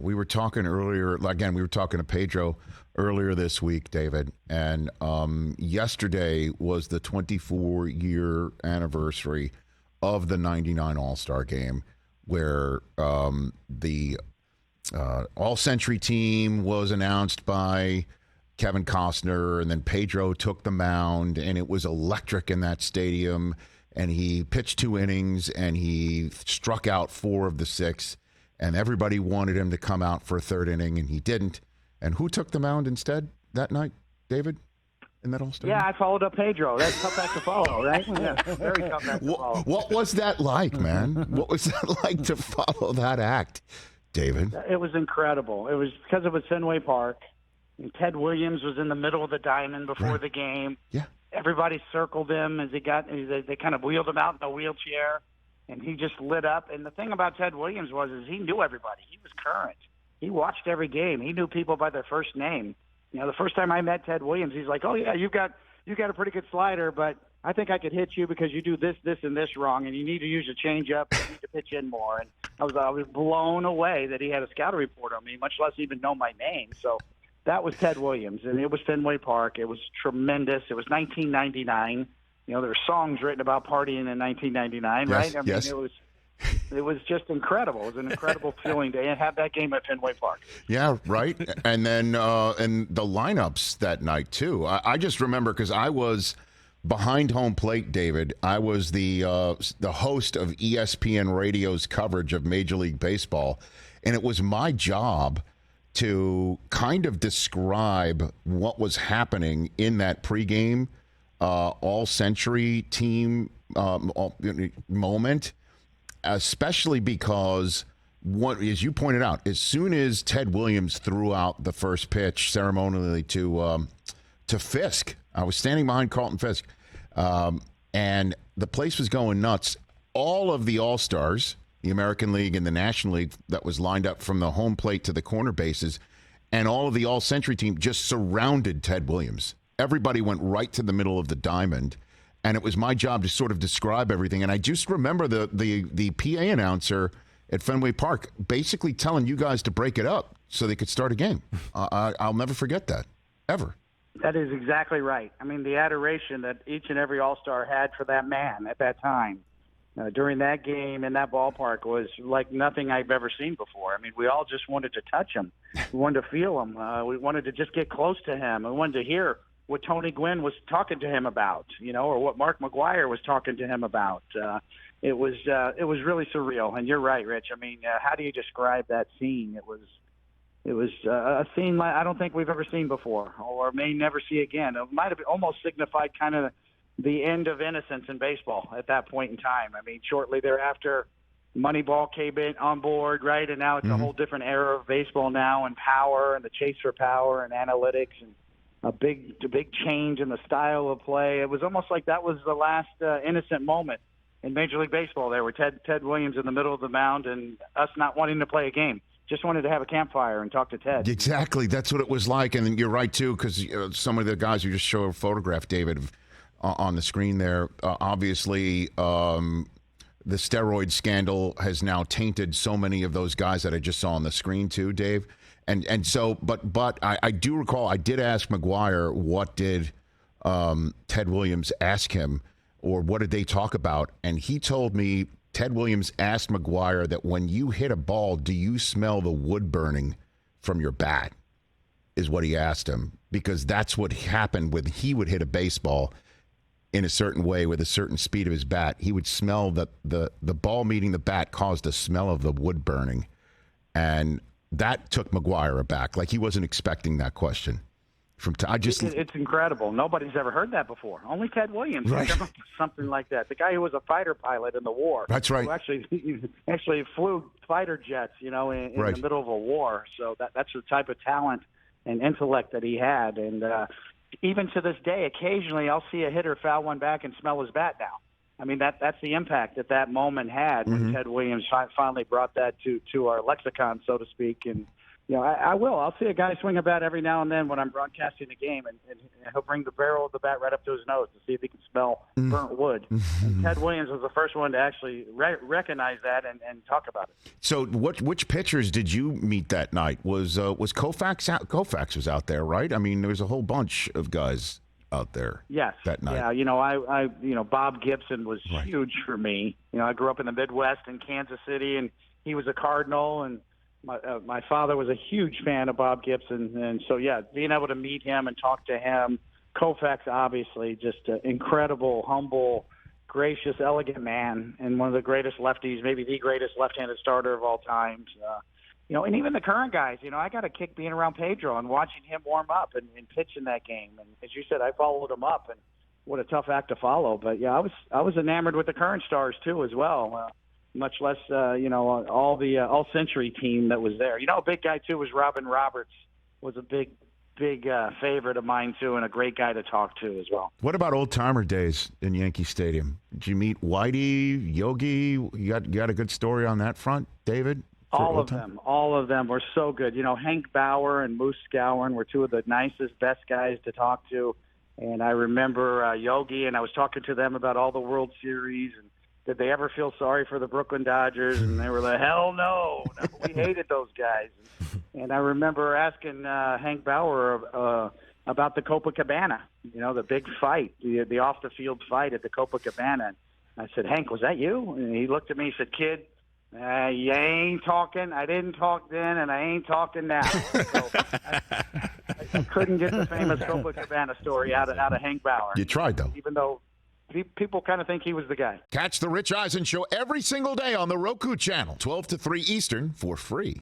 We were talking earlier, again, we were talking to Pedro earlier this week, David, and yesterday was the 24-year anniversary of the 99 All-Star Game, where the All-Century team was announced by Kevin Costner, and then Pedro took the mound, and it was electric in that stadium, and he pitched 2 innings, and he struck out 4 of the 6, and everybody wanted him to come out for a 3rd inning, and he didn't. And who took the mound instead that night, David, in that All-Star? Yeah, I followed up Pedro. That's tough act to follow, right? Yeah, very tough act to follow. What was that like, man? What was that like to follow that act, David? It was incredible. It was because it was Fenway Park, and Ted Williams was in the middle of the diamond before the game. Yeah. Everybody circled him as they kind of wheeled him out in a wheelchair, and he just lit up. And the thing about Ted Williams is he knew everybody. He was current. He watched every game. He knew people by their first name. You know, the first time I met Ted Williams, he's like, "Oh yeah, you got a pretty good slider, but I think I could hit you because you do this, this, and this wrong, and you need to use your changeup. You need to pitch in more." And I was blown away that he had a scouting report on me, much less even know my name. So that was Ted Williams, and it was Fenway Park. It was tremendous. It was 1999. You know, there were songs written about partying in 1999, right? I mean, it was just incredible. It was an incredible feeling to have that game at Fenway Park. Yeah, right. And then and the lineups that night too. I just remember because I was behind home plate, David. I was the host of ESPN Radio's coverage of Major League Baseball, and it was my job to kind of describe what was happening in that pregame all-century team moment, especially because, as you pointed out, as soon as Ted Williams threw out the first pitch ceremonially to Fisk, I was standing behind Carlton Fisk, and the place was going nuts. All of the All-Stars, the American League and the National League that was lined up from the home plate to the corner bases, and all of the All-Century team just surrounded Ted Williams. Everybody went right to the middle of the diamond, and it was my job to sort of describe everything. And I just remember the PA announcer at Fenway Park basically telling you guys to break it up so they could start a game. I'll never forget that, ever. That is exactly right. I mean, the adoration that each and every All-Star had for that man at that time during that game in that ballpark was like nothing I've ever seen before. I mean, we all just wanted to touch him. We wanted to feel him. We wanted to just get close to him. We wanted to hear what Tony Gwynn was talking to him about, you know, or what Mark McGwire was talking to him about. It was really surreal. And you're right, Rich. I mean, how do you describe that scene? It was a scene like I don't think we've ever seen before, or may never see again. It might have almost signified kind of the end of innocence in baseball at that point in time. I mean, shortly thereafter, Moneyball came in on board, right? And now it's a whole different era of baseball now, and power and the chase for power and analytics and a big change in the style of play. It was almost like that was the last innocent moment in Major League Baseball there, where Ted Williams in the middle of the mound and us not wanting to play a game. Just wanted to have a campfire and talk to Ted. Exactly. That's what it was like. And you're right, too, because some of the guys who just show a photograph, David, on the screen there, obviously the steroid scandal has now tainted so many of those guys that I just saw on the screen, too, Dave. And so, but I do recall, I did ask McGwire, what did Ted Williams ask him, or what did they talk about? And he told me Ted Williams asked McGwire that when you hit a ball, do you smell the wood burning from your bat, is what he asked him, because that's what happened when he would hit a baseball in a certain way with a certain speed of his bat. He would smell that the ball meeting the bat caused a smell of the wood burning. And that took McGwire aback. Like he wasn't expecting that question. It's incredible. Nobody's ever heard that before. Only Ted Williams came up with something like that. The guy who was a fighter pilot in the war. That's right. Who actually flew fighter jets, you know, in the middle of a war. So that's the type of talent and intellect that he had. And even to this day, occasionally I'll see a hitter foul one back and smell his bat now. I mean, that's the impact that moment had when Ted Williams finally brought that to our lexicon, so to speak. And I will. I'll see a guy swing a bat every now and then when I'm broadcasting a game, and he'll bring the barrel of the bat right up to his nose to see if he can smell burnt wood. And Ted Williams was the first one to actually recognize that and talk about it. So, which pitchers did you meet that night? Was Koufax out? Koufax was out there, right? I mean, there was a whole bunch of guys out there. Yes. That night. Yeah. Bob Gibson was Right. huge for me. I grew up in the Midwest in Kansas City, and he was a Cardinal, and my father was a huge fan of Bob Gibson, and so being able to meet him and talk to him. Koufax, obviously, just an incredible, humble, gracious, elegant man, and one of the greatest lefties, maybe the greatest left-handed starter of all time. And even the current guys. I got a kick being around Pedro and watching him warm up and pitch in that game. And as you said, I followed him up, and what a tough act to follow. But I was enamored with the current stars too, as well. Much less, all the all-century team that was there. A big guy, too, was Robin Roberts, was a big favorite of mine, too, and a great guy to talk to as well. What about old-timer days in Yankee Stadium? Did you meet Whitey, Yogi? You got a good story on that front, David? All of them were so good. Hank Bauer and Moose Skowron were two of the nicest, best guys to talk to. And I remember Yogi, and I was talking to them about all the World Series, and did they ever feel sorry for the Brooklyn Dodgers? And they were like, hell no. We hated those guys. And I remember asking Hank Bauer about the Copacabana, the big fight, the off-the-field fight at the Copacabana. I said, Hank, was that you? And he looked at me and said, kid, you ain't talking. I didn't talk then, and I ain't talking now. So I couldn't get the famous Copacabana story out of Hank Bauer. You tried, though. Even though people kind of think he was the guy. Catch the Rich Eisen Show every single day on the Roku channel, 12 to 3 Eastern, for free.